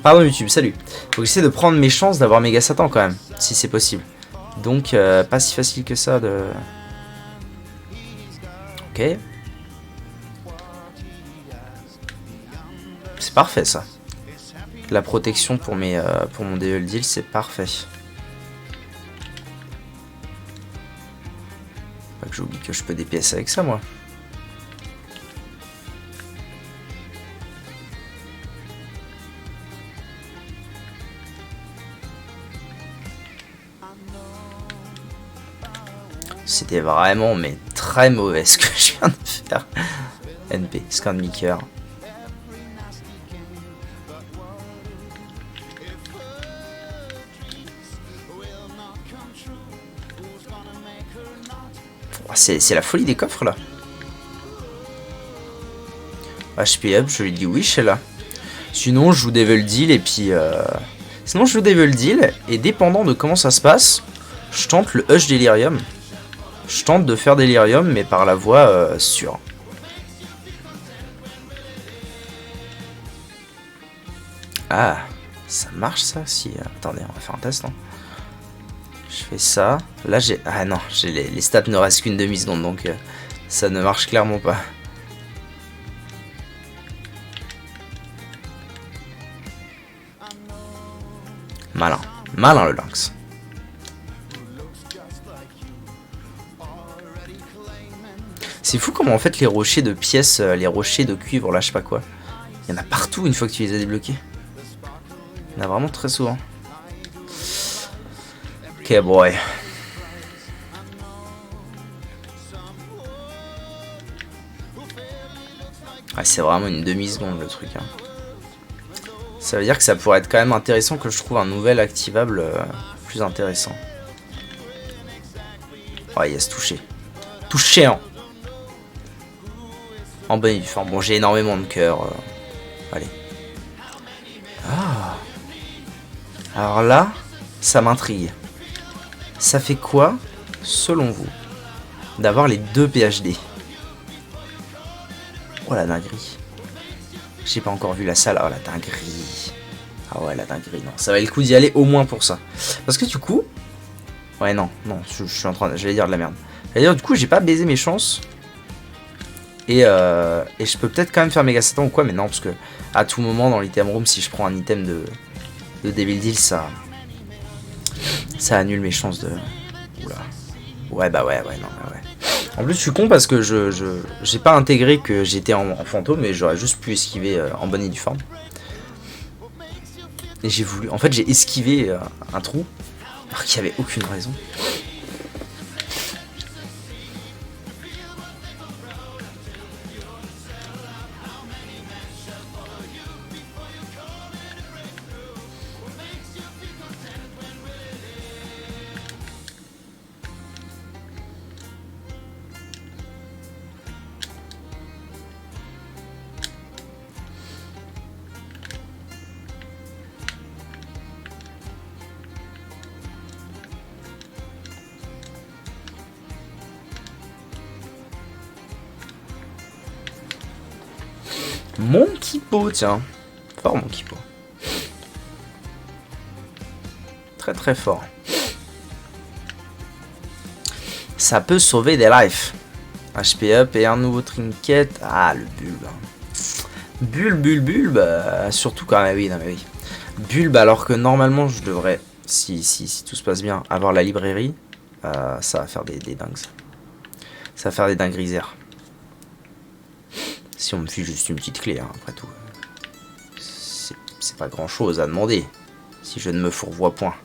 Pardon YouTube, salut. Faut que j'essaie de prendre mes chances d'avoir méga Satan quand même, si c'est possible. Donc pas si facile que ça de... Ok. C'est parfait ça. La protection pour pour mon Devil Deal, c'est parfait. Pas que j'oublie que je peux DPS avec ça moi. C'était vraiment mais très mauvais ce que je viens de faire. NP, scan de Mickey. C'est la folie des coffres là. HP up, je lui dis oui, je suis là. Sinon, je joue Devil Deal et puis. Sinon, je joue Devil Deal et dépendant de comment ça se passe, je tente le Hush Delirium. Je tente de faire Delirium, mais par la voie sûre. Ah, ça marche ça si. Attendez, on va faire un test, non? Je fais ça. Là, j'ai. Ah non, les stats ne restent qu'une demi-seconde, donc ça ne marche clairement pas. Malin. Malin le lynx. C'est fou comment en fait les rochers de pièces, les rochers de cuivre, là je sais pas quoi, il y en a partout une fois que tu les as débloqués. Il y en a vraiment très souvent. Ok boy. Ah, c'est vraiment une demi-seconde le truc. Hein. Ça veut dire que ça pourrait être quand même intéressant que je trouve un nouvel activable plus intéressant. Oh yes, touché. Touché hein. En bonne forme. Bon, j'ai énormément de cœur. Allez. Ah. Alors là, ça m'intrigue. Ça fait quoi, selon vous, d'avoir les deux PhD? Oh la dinguerie. J'ai pas encore vu la salle. Oh la dinguerie. Ah ouais, la dinguerie. Non, ça va le coup d'y aller au moins pour ça. Parce que du coup... Ouais, non, je suis en train de... J'allais dire de la merde. J'allais dire, du coup, j'ai pas baisé mes chances. Et je peux peut-être quand même faire méga Satan ou quoi, mais non, parce que à tout moment dans l'item room, si je prends un item de Devil Deal, ça annule mes chances de... Oula. Ouais, bah ouais, non, bah ouais. En plus, je suis con parce que j'ai pas intégré que j'étais en fantôme, mais j'aurais juste pu esquiver en bonne et due forme. Et j'ai voulu... En fait, j'ai esquivé un trou, alors qu'il n'y avait aucune raison. Mon Kipo, tiens. Fort mon Kipo. Très très fort. Ça peut sauver des lives. HP up et un nouveau trinket. Ah, le bulbe. Bulbe. Surtout quand même, oui, non mais oui. Bulbe alors que normalement je devrais, si tout se passe bien, avoir la librairie. Ça va faire des dingues. Ça va faire des dingueries. Si on me file juste une petite clé, hein, après tout. C'est pas grand chose à demander. Si je ne me fourvoie point.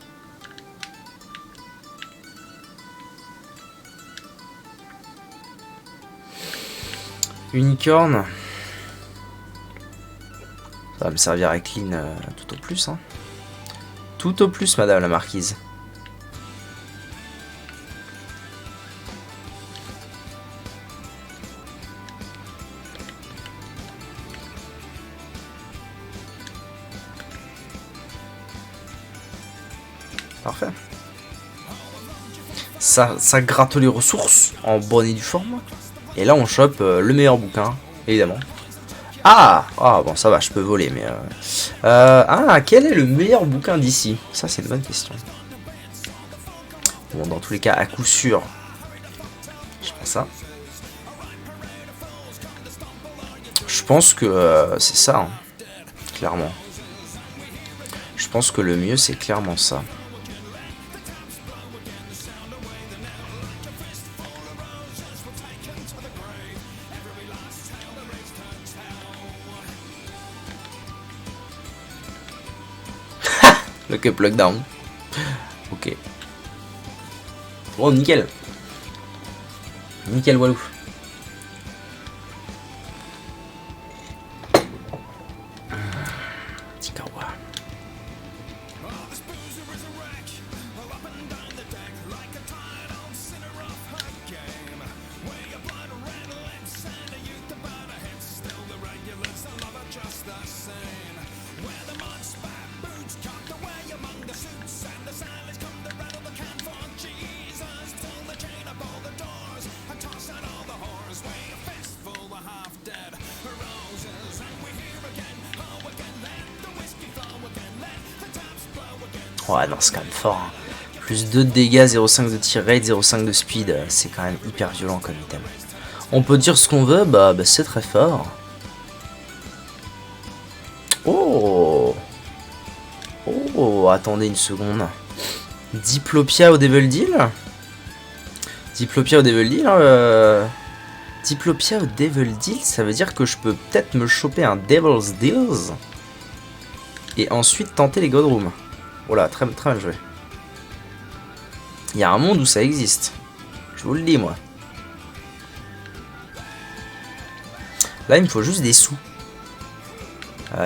Unicorn. Ça va me servir à clean tout au plus. Hein. Tout au plus, madame la marquise. Parfait. Ça gratte les ressources en bonne et due forme. Et là on chope le meilleur bouquin, évidemment. Ah bon ça va, je peux voler, mais Quel est le meilleur bouquin d'ici? Ça, c'est une bonne question. Bon, dans tous les cas, à coup sûr, je pense ça. Je pense que c'est ça, hein, clairement. Je pense que le mieux, c'est clairement ça. Le cup lockdown. Ok. Bon, nickel. Nickel, Walou. Tikawa. Ouais, non, c'est quand même fort. Hein. Plus 2 de dégâts, 0,5 de tir rate, 0,5 de speed. C'est quand même hyper violent comme item. On peut dire ce qu'on veut, bah c'est très fort. Oh! Oh, attendez une seconde. Diplopia au Devil Deal? Diplopia au Devil Deal, Diplopia au Devil Deal, ça veut dire que je peux peut-être me choper un Devil's Deals et ensuite tenter les God Rooms. Voilà, très mal joué. Il y a un monde où ça existe. Je vous le dis, moi. Là, il me faut juste des sous.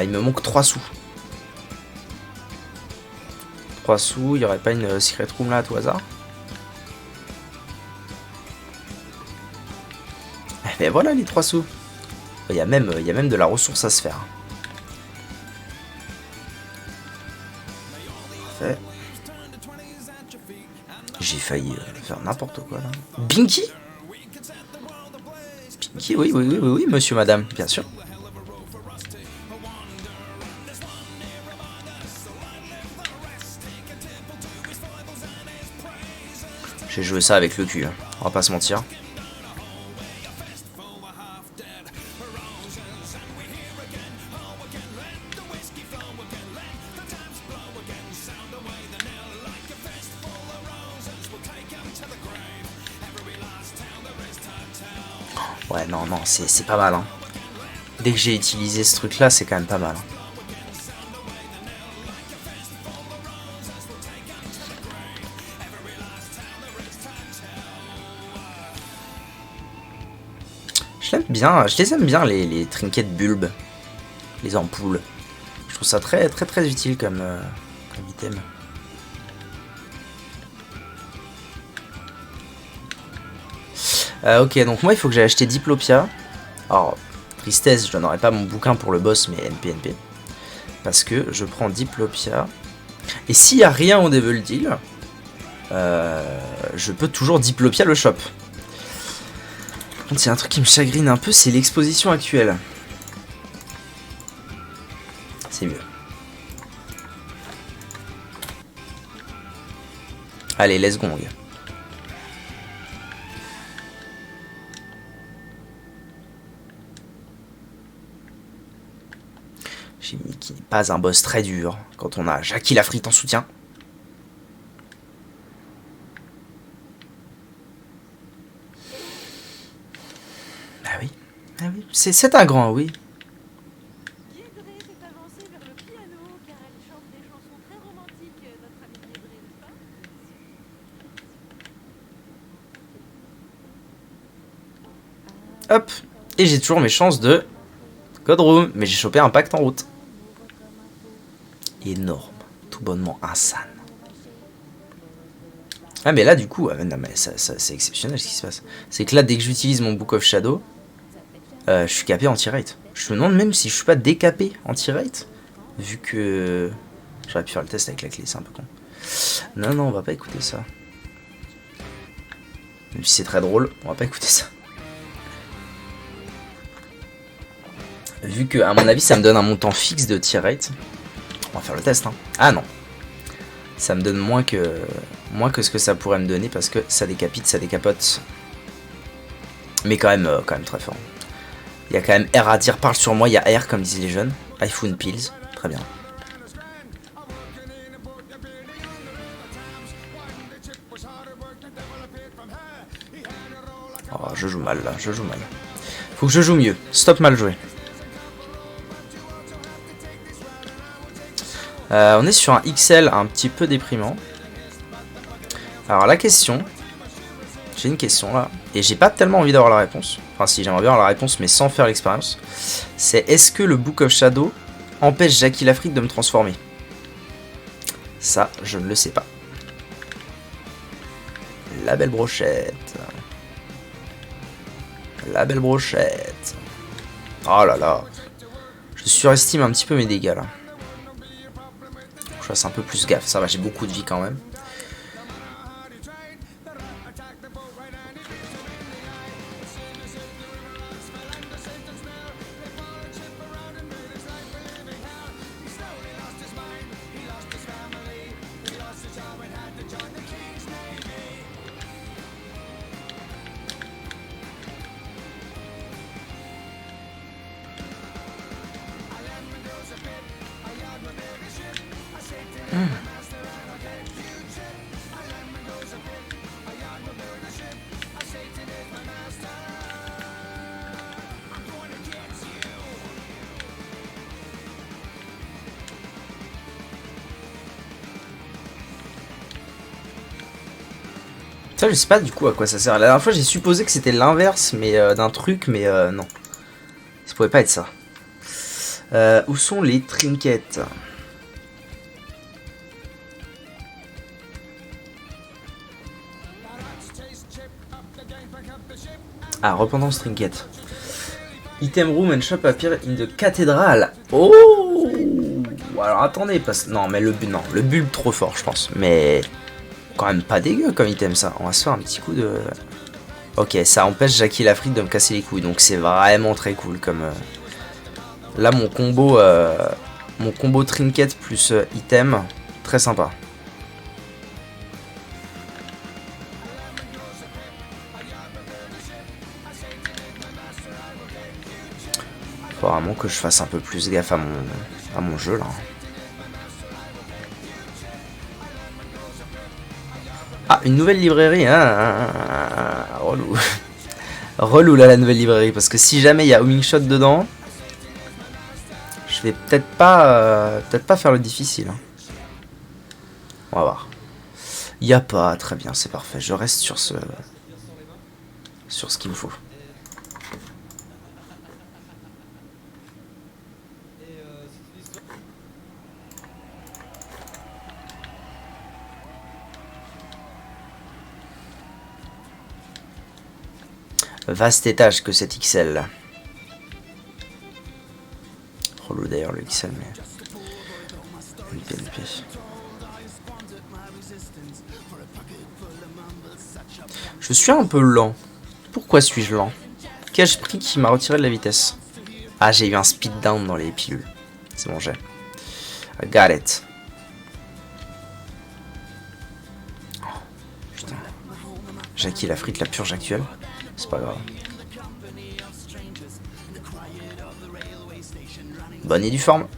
Il me manque 3 sous. 3 sous, il n'y aurait pas une secret room là à tout hasard? Et voilà les 3 sous. Il y a même de la ressource à se faire. Parfait. J'ai failli faire n'importe quoi là. Binky? Binky, oui, monsieur, madame, bien sûr. J'ai joué ça avec le cul, hein. On va pas se mentir. Ouais, non, c'est pas mal. Hein. Dès que j'ai utilisé ce truc-là, c'est quand même pas mal. Hein. Je les aime bien, les trinkets bulbes. Les ampoules. Je trouve ça très utile comme item. Ok, donc moi il faut que j'aille acheter Diplopia. Alors, tristesse, je donnerai pas mon bouquin pour le boss, mais NP. Parce que je prends Diplopia. Et s'il n'y a rien au Devil Deal, je peux toujours Diplopia le shop. Par contre, il y a un truc qui me chagrine un peu, c'est l'exposition actuelle. C'est mieux. Allez, let's go, mon gars. J'ai mis qui n'est pas un boss très dur quand on a Jackie la frite en soutien. Ah oui, c'est un grand oui. Hop, et j'ai toujours mes chances de God Room, mais j'ai chopé un pacte en route. Énorme, tout bonnement insane. Ah mais là du coup, non mais ça c'est exceptionnel ce qui se passe. C'est que là dès que j'utilise mon Book of Shadow, je suis capé anti-rate. Je me demande même si je suis pas décapé anti-rate, vu que j'aurais pu faire le test avec la clé, c'est un peu con. Non, on va pas écouter ça. Même si c'est très drôle, on va pas écouter ça. Vu que, à mon avis, ça me donne un montant fixe de tier rate. On va faire le test, hein. Ah non. Ça me donne moins que ce que ça pourrait me donner parce que ça décapite, ça décapote. Mais quand même très fort. Il y a quand même R à dire, parle sur moi, il y a R comme disent les jeunes. iPhone Pills, très bien. Oh, je joue mal là, je joue mal. Faut que je joue mieux, stop mal joué. On est sur un XL un petit peu déprimant. Alors la question, j'ai une question là, et j'ai pas tellement envie d'avoir la réponse. Enfin si, j'aimerais bien avoir la réponse mais sans faire l'expérience. C'est est-ce que le Book of Shadow empêche Jackie l'Afrique de me transformer? Ça, je ne le sais pas. La belle brochette. La belle brochette. Oh là là. Je surestime un petit peu mes dégâts là. Je fasse un peu plus gaffe. Ça va, j'ai beaucoup de vie quand même. Ça, je sais pas du coup à quoi ça sert. La dernière fois, j'ai supposé que c'était l'inverse mais d'un truc, mais non. Ça pouvait pas être ça. Où sont les trinkets? Ah, repentance trinket. Item room and shop appear in the cathedral. Oh! Alors attendez, parce non mais le bulbe trop fort je pense. Mais quand même pas dégueu comme item ça. On va se faire un petit coup de... Ok, ça empêche Jackie l'Afrique de me casser les couilles. Donc c'est vraiment très cool comme... Là mon combo trinket plus item, très sympa. Faut vraiment que je fasse un peu plus gaffe à mon jeu là. Ah, une nouvelle librairie, hein, relou. Relou là la nouvelle librairie, parce que si jamais il y a Homing Shot dedans, je vais peut-être pas faire le difficile. Hein. On va voir. Il n'y a pas, très bien, c'est parfait. Je reste sur ce qu'il me faut. Vaste étage que cet XL. Relou d'ailleurs le XL, mais... NP. Je suis un peu lent. Pourquoi suis-je lent? Qu'ai-je pris qui m'a retiré de la vitesse? Ah, j'ai eu un speed down dans les pilules. C'est bon, j'ai. I got it. Oh, putain. Jackie l'Afrique, la purge actuelle. C'est pas grave. Bonne et due forme.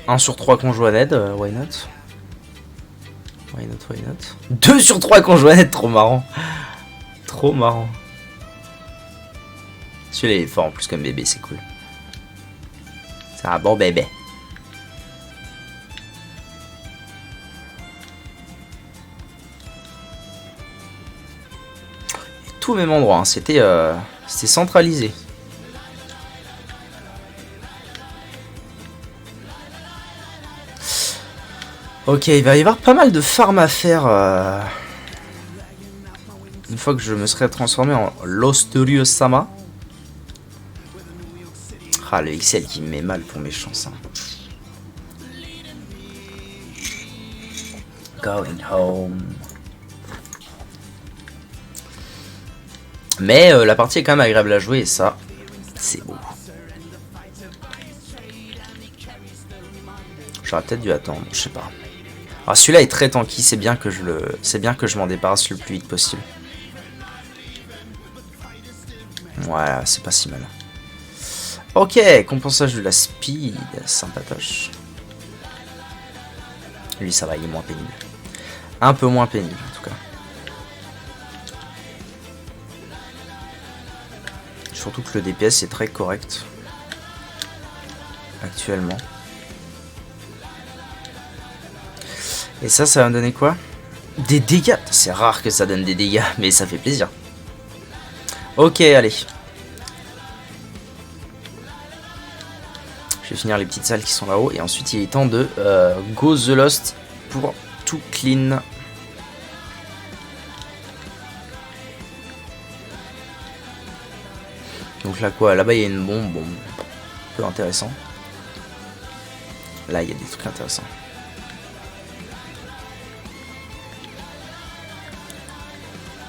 Un sur 3 qu'on joue à Ned, why not? Why not? 2 sur 3 qu'on joue à Ned, trop marrant. Trop marrant. Celui-là il est fort en plus comme bébé, c'est cool. C'est un bon bébé. Tout au même endroit, hein. C'était centralisé. Ok, il va y avoir pas mal de farm à faire une fois que je me serai transformé en Losterio-sama. Ah, le XL qui me met mal pour mes chances. Hein. Going home. Mais la partie est quand même agréable à jouer et ça, c'est beau. J'aurais peut-être dû attendre, je sais pas. Alors celui-là est très tanky, c'est bien que je m'en débarrasse le plus vite possible. Voilà, c'est pas si mal. Ok, compensage de la speed, sympatoche. Lui ça va, il est moins pénible. Un peu moins pénible en tout cas. Surtout que le DPS est très correct. Actuellement. Et ça va me donner quoi? Des dégâts. C'est rare que ça donne des dégâts, mais ça fait plaisir. Ok, allez. Je vais finir les petites salles qui sont là-haut. Et ensuite, il est temps de go the lost pour tout clean. Donc là, quoi? Là-bas, il y a une bombe. Bon, un peu intéressant. Là, il y a des trucs intéressants.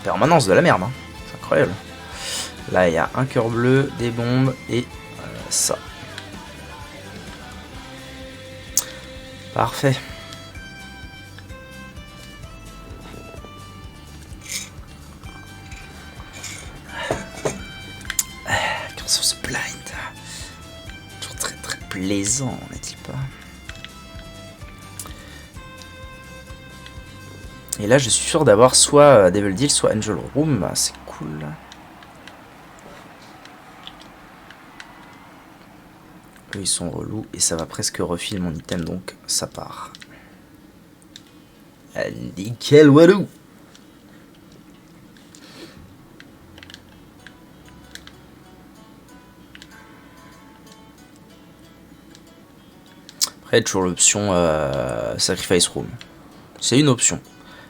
Permanence de la merde, hein. C'est incroyable. Là, il y a un cœur bleu, des bombes et ça. Parfait. Cursor's Blind. Toujours très très plaisant, n'est-il pas? Et là, je suis sûr d'avoir soit Devil Deal, soit Angel Room. C'est cool. Eux, ils sont relous et ça va presque refiler mon item, donc ça part. Nickel, walou. Après, toujours l'option Sacrifice Room. C'est une option.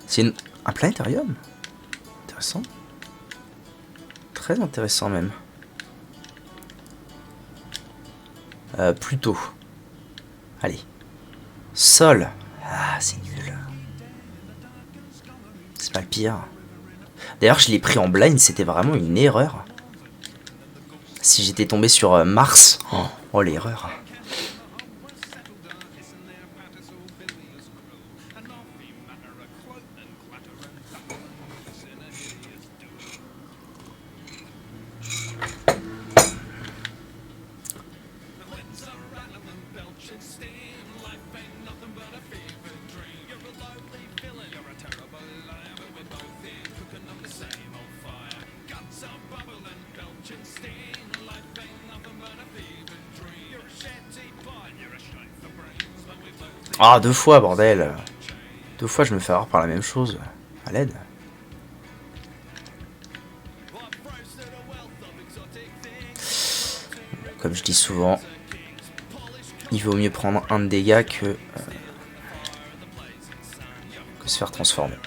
C'est un planétarium. Intéressant. Très intéressant même. Plutôt. Allez. Sol. Ah, c'est nul. C'est pas le pire. D'ailleurs, je l'ai pris en blind, c'était vraiment une erreur. Si j'étais tombé sur Mars. Oh, l'erreur. Ah, 2 fois, bordel. 2 fois, je me fais avoir par la même chose. À l'aide. Comme je dis souvent, il vaut mieux prendre un de dégâts que se faire transformer.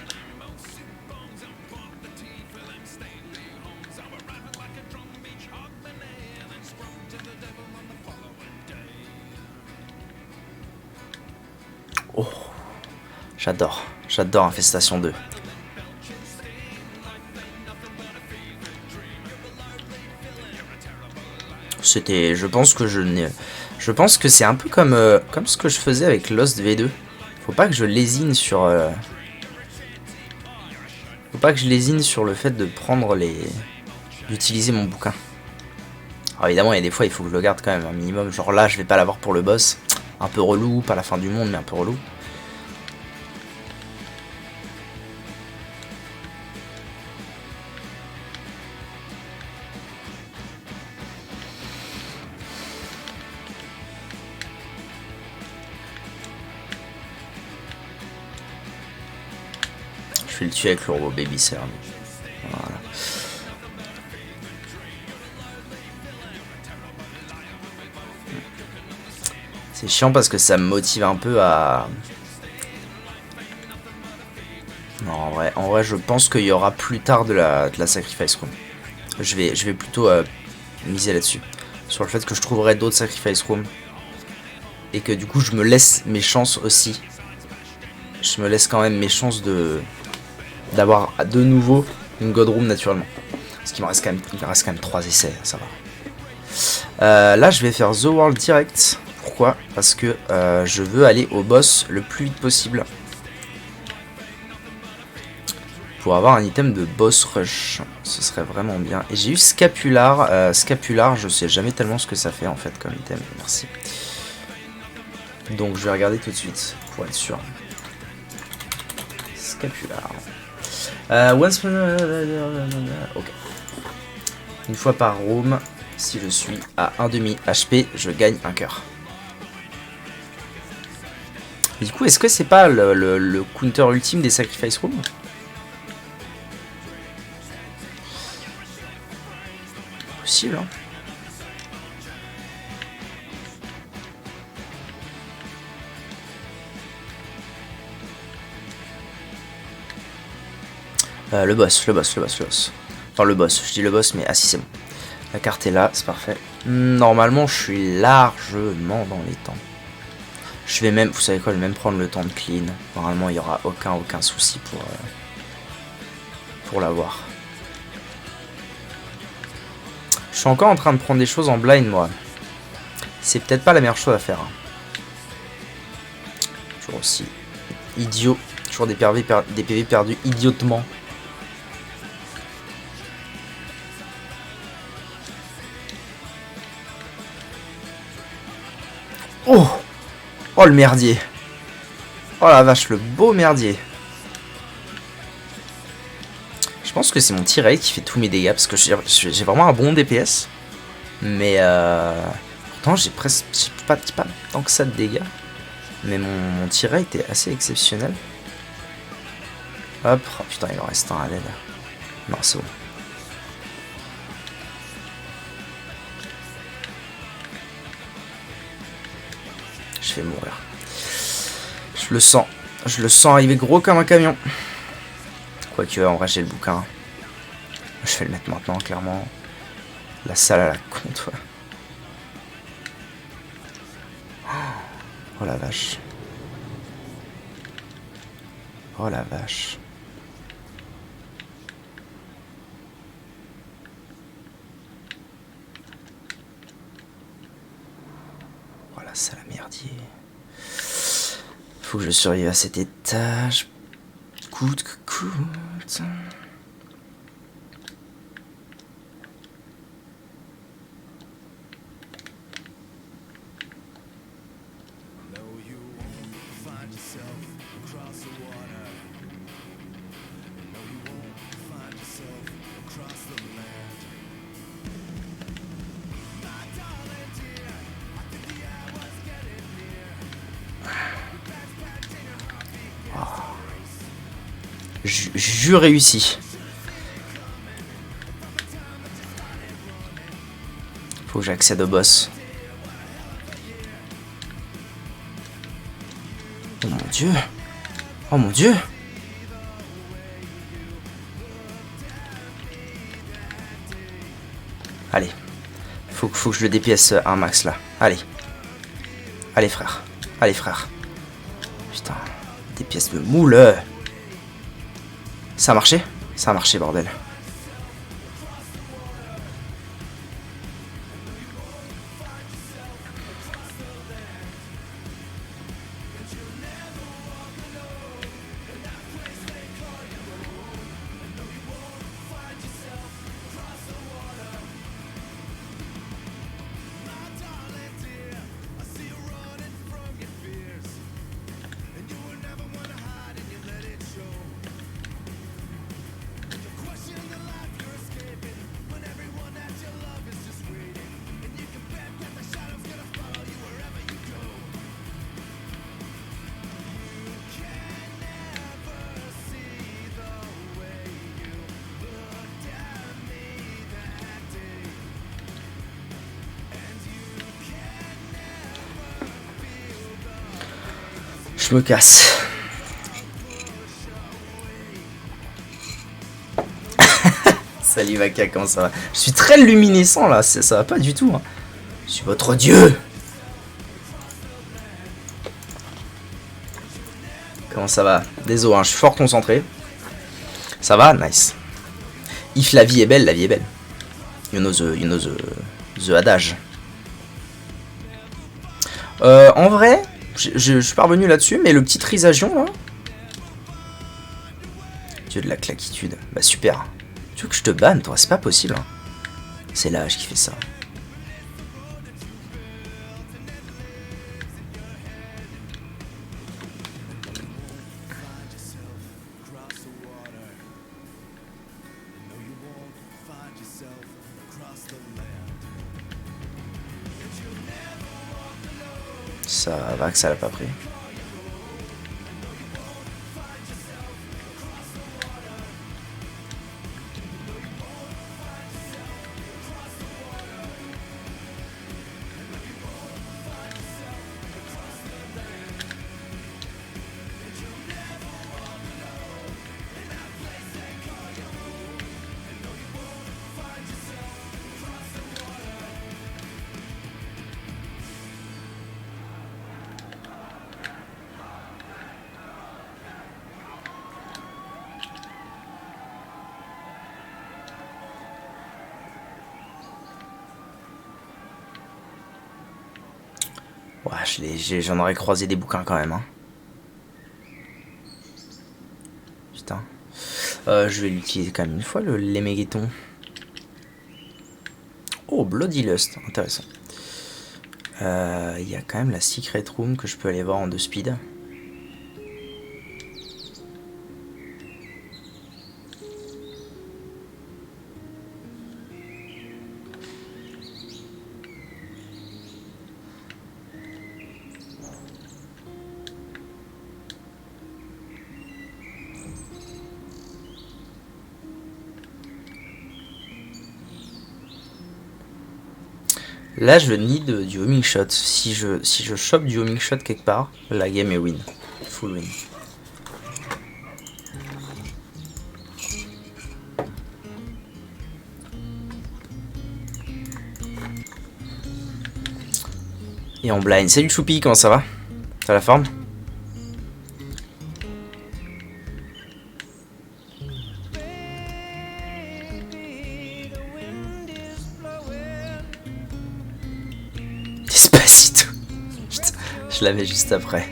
Oh, j'adore Infestation 2. C'était, je pense que c'est un peu comme ce que je faisais avec Lost V2. Faut pas que je lésine sur le fait de prendre d'utiliser mon bouquin. Alors évidemment, il y a des fois, il faut que je le garde quand même un minimum. Genre là, je vais pas l'avoir pour le boss. Un peu relou, pas la fin du monde, mais un peu relou. Je vais le tuer avec le robot Baby Cern. Voilà. C'est chiant parce que ça me motive un peu à En vrai, je pense qu'il y aura plus tard de la Sacrifice Room. Je vais plutôt miser là-dessus. Sur le fait que je trouverai d'autres Sacrifice Rooms. Et que du coup, je me laisse mes chances aussi. Je me laisse quand même mes chances d'avoir de nouveau une God Room naturellement. Parce qu'il me reste quand même 3 essais, ça va. Là, je vais faire The World direct. Pourquoi? Parce que je veux aller au boss le plus vite possible. Pour avoir un item de boss rush. Ce serait vraiment bien. Et j'ai eu Scapular. Scapular, je sais jamais tellement ce que ça fait en fait comme item. Merci. Donc je vais regarder tout de suite pour être sûr. Scapular. Ok. Une fois par room, si je suis à 1,5 HP, je gagne un cœur. Du coup, est-ce que c'est pas le counter ultime des Sacrifice Rooms? Possible, hein. Le boss. Enfin le boss, je dis le boss, mais ah si c'est bon. La carte est là, c'est parfait. Normalement, je suis largement dans les temps. Je vais même, vous savez quoi, je vais même prendre le temps de clean. Normalement, il n'y aura aucun souci pour l'avoir. Je suis encore en train de prendre des choses en blind, moi. C'est peut-être pas la meilleure chose à faire. Hein. Toujours aussi idiot. Toujours des PV perdus idiotement. Oh! Oh le merdier! Oh la vache, le beau merdier! Je pense que c'est mon T-Ray qui fait tous mes dégâts parce que j'ai vraiment un bon DPS. Mais pourtant j'ai pas tant que ça de dégâts. Mais mon T-Ray était assez exceptionnel. Hop, oh putain, il en reste un à l'aide. Non, c'est bon. Je vais mourir. Je le sens arriver gros comme un camion. Quoique, en vrai, j'ai le bouquin. Je vais le mettre maintenant, clairement. La salle à la compte, ouais. Oh la vache. Oh la vache. Oh la salle à merdier. Faut que je survive à cet étage. Coûte que coûte. Je réussis. Faut que j'accède au boss. Oh mon dieu. Oh mon dieu. Allez. Faut que je le DPS un max là. Allez. Allez frère. Allez frère. Putain. DPS de moule. Ça a marché? Ça a marché, bordel. Je me casse. Salut Vaka, comment ça va? Je suis très luminescent là, ça va pas du tout. Hein. Je suis votre dieu. Comment ça va? Désolé, hein, je suis fort concentré. Ça va? Nice. If la vie est belle, la vie est belle. You know the adage. En vrai, je suis parvenu là-dessus, mais le petit trisagion là. Dieu de la claquitude. Bah super. Tu veux que je te banne, toi? C'est pas possible. Hein. C'est l'âge qui fait ça. Ça va que ça l'a pas pris. Ouais, j'en aurais croisé des bouquins quand même. Hein. Putain. Je vais l'utiliser quand même une fois, l'éméguéton. Oh, Bloody Lust, intéressant. Il y a quand même la Secret Room que je peux aller voir en 2 speed. Là, je need du homing shot. Si je chope du homing shot quelque part, la game est win. Full win. Et en blind. Salut Choupi, comment ça va? T'as la forme? Je l'avais juste après.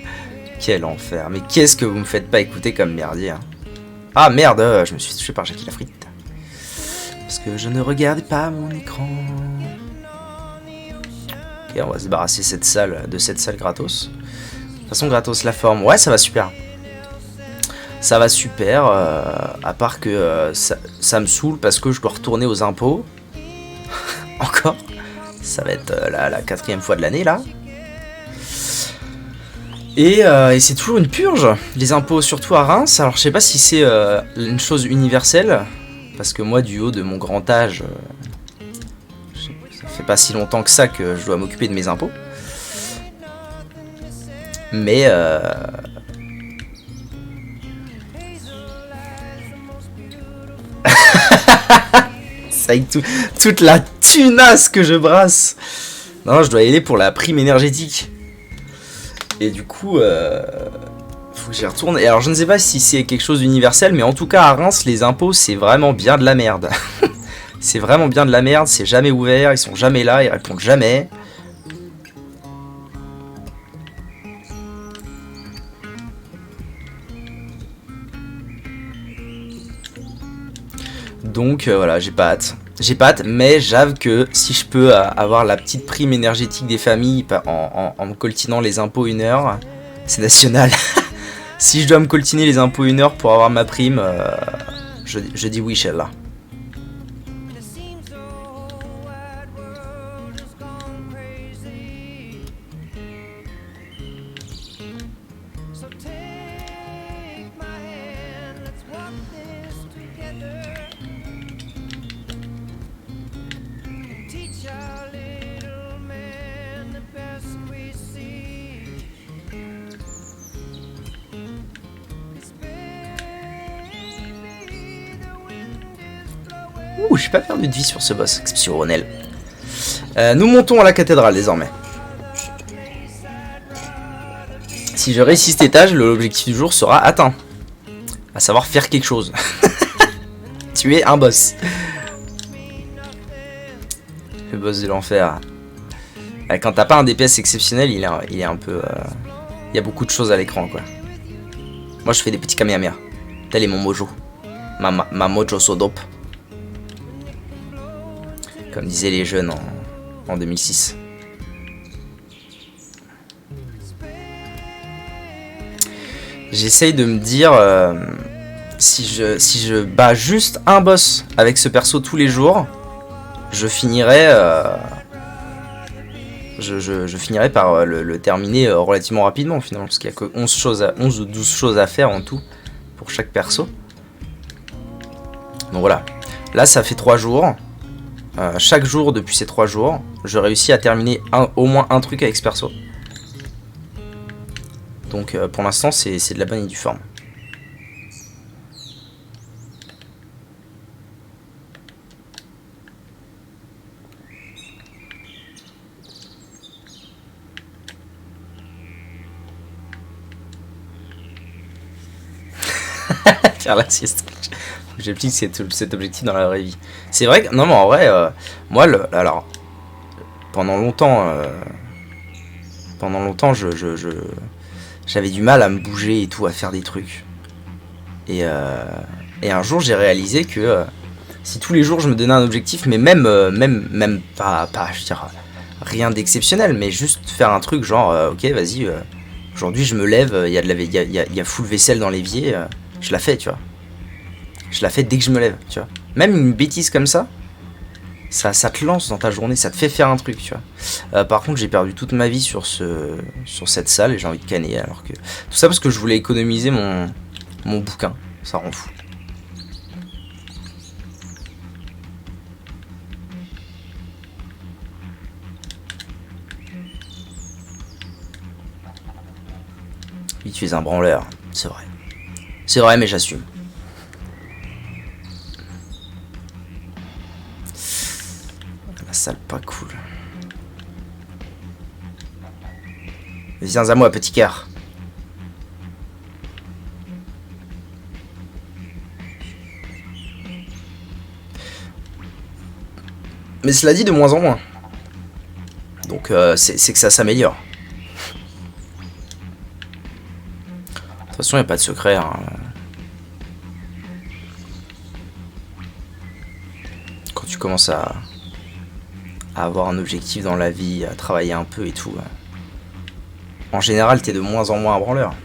Quel enfer. Mais qu'est-ce que vous me faites pas écouter comme merdier hein. Ah merde, je me suis touché par Jackie la frite. Parce que je ne regardais pas mon écran. Ok, on va se débarrasser de cette salle gratos. De toute façon, gratos la forme. Ouais, ça va super. Ça va super. À part que ça me saoule parce que je dois retourner aux impôts. Encore. Ça va être la 4e fois de l'année là. Et c'est toujours une purge, les impôts, surtout à Reims. Alors je sais pas si c'est une chose universelle, parce que moi du haut de mon grand âge, ça fait pas si longtemps que ça que je dois m'occuper de mes impôts. Mais c'est avec toute la tunasse que je brasse. Non, je dois y aller pour la prime énergétique. Et du coup, faut que j'y retourne. Et alors, je ne sais pas si c'est quelque chose d'universel, mais en tout cas, à Reims, les impôts, c'est vraiment bien de la merde. C'est vraiment bien de la merde, c'est jamais ouvert, ils sont jamais là, ils répondent jamais. Donc, voilà, j'ai pas hâte. J'ai pas hâte, mais j'avoue que si je peux avoir la petite prime énergétique des familles en me coltinant les impôts 1 heure, c'est national. Si je dois me coltiner les impôts 1 heure pour avoir ma prime, je dis oui, Sheila. Ouh, j'ai pas perdu de vie sur ce boss exceptionnel. Nous montons à la cathédrale désormais. Si je réussis cet étage, l'objectif du jour sera atteint. À savoir faire quelque chose. Tuer un boss. Le boss de l'enfer. Quand t'as pas un DPS exceptionnel, il est un peu... Il y a beaucoup de choses à l'écran, quoi. Moi, je fais des petits kamehameha. Tel est mon mojo. Ma mojo sodope. Comme disaient les jeunes en 2006. J'essaye de me dire... si je bats juste un boss avec ce perso tous les jours, je finirai... Je finirai par le terminer relativement rapidement finalement, parce qu'il n'y a que 11 ou 12 choses à faire en tout pour chaque perso. Donc voilà, là ça fait 3 jours. Chaque jour depuis ces 3 jours, je réussis à terminer au moins un truc avec ce perso. Donc pour l'instant c'est de la bonne et du forme. Faire la sieste. J'applique cet objectif dans la vraie vie. C'est vrai que, non mais en vrai, moi, alors, pendant longtemps, j'avais du mal à me bouger et tout, à faire des trucs. Et un jour, j'ai réalisé que si tous les jours je me donnais un objectif, mais même pas, je veux dire, rien d'exceptionnel, mais juste faire un truc genre, ok, vas-y, aujourd'hui je me lève, il y a full vaisselle dans l'évier. Je la fais, tu vois. Je la fais dès que je me lève, tu vois. Même une bêtise comme ça te lance dans ta journée, ça te fait faire un truc, tu vois. Par contre, j'ai perdu toute ma vie sur cette salle et j'ai envie de canner, alors que... Tout ça parce que je voulais économiser mon bouquin. Ça rend fou. Oui, tu es un branleur, c'est vrai. C'est vrai, mais j'assume. La salle pas cool. Viens à moi, petit cœur. Mais cela dit, de moins en moins. Donc, c'est que ça s'améliore. De toute façon, il n'y a pas de secret. Hein. Quand tu commences à avoir un objectif dans la vie, à travailler un peu et tout, en général, t'es de moins en moins un branleur.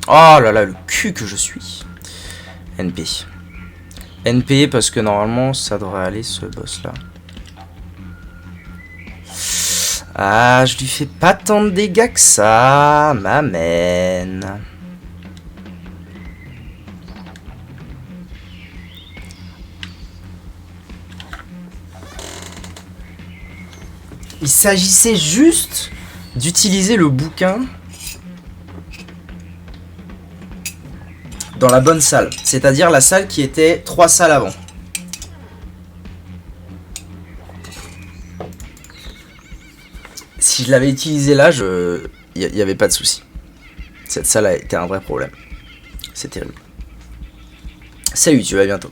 Oh là là, le cul que je suis. NP. NP parce que normalement, ça devrait aller, ce boss-là. Ah, je lui fais pas tant de dégâts que ça, m'amène. Il s'agissait juste d'utiliser le bouquin dans la bonne salle, c'est-à-dire la salle qui était 3 salles avant. Si je l'avais utilisé là, il n'y avait pas de souci. Cette salle a été un vrai problème. C'est terrible. Salut, tu vas bientôt.